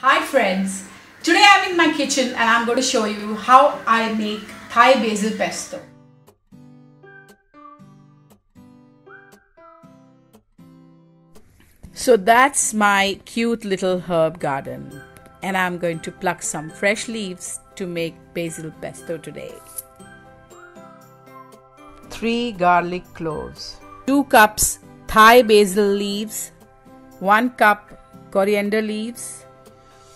Hi friends, today I'm in my kitchen and I'm going to show you how I make Thai basil pesto. So that's my cute little herb garden and I'm going to pluck some fresh leaves to make basil pesto today. 3 garlic cloves, 2 cups Thai basil leaves, 1 cup coriander leaves,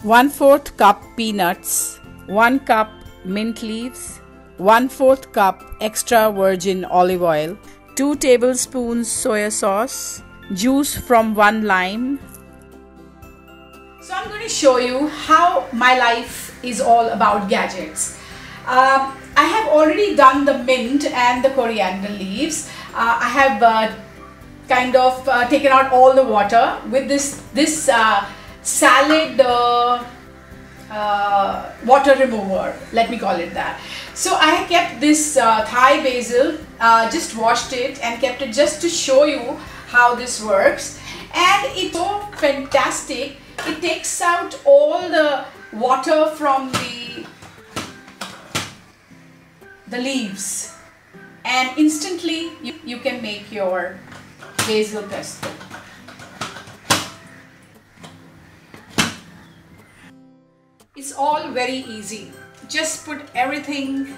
1/4 cup peanuts, 1 cup mint leaves, 1/4 cup extra virgin olive oil, 2 tablespoons soya sauce, juice from 1 lime. So I'm going to show you how my life is all about gadgets. I have already done the mint and the coriander leaves. I have taken out all the water with this salad water remover, let me call it that. So I kept this Thai basil, just washed it and kept it just to show you how this works, and it's so fantastic. It takes out all the water from the leaves and instantly you can make your basil pesto. It's all very easy. Just put everything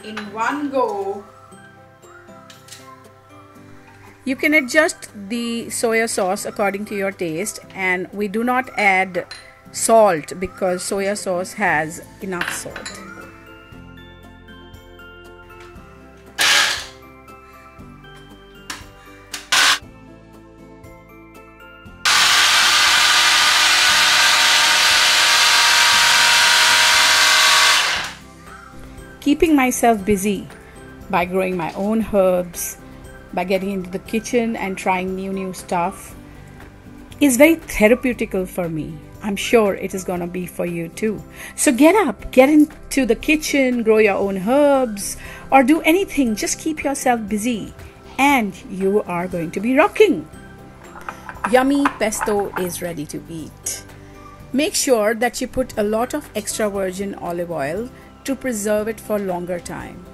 in one go. You can adjust the soya sauce according to your taste, and we do not add salt because soya sauce has enough salt. Keeping myself busy by growing my own herbs, by getting into the kitchen and trying new stuff is very therapeutical for me. I'm sure it is gonna be for you too. So get up, get into the kitchen, grow your own herbs, or do anything. Just keep yourself busy and you are going to be rocking. Yummy pesto is ready to eat. Make sure that you put a lot of extra virgin olive oil to preserve it for longer time.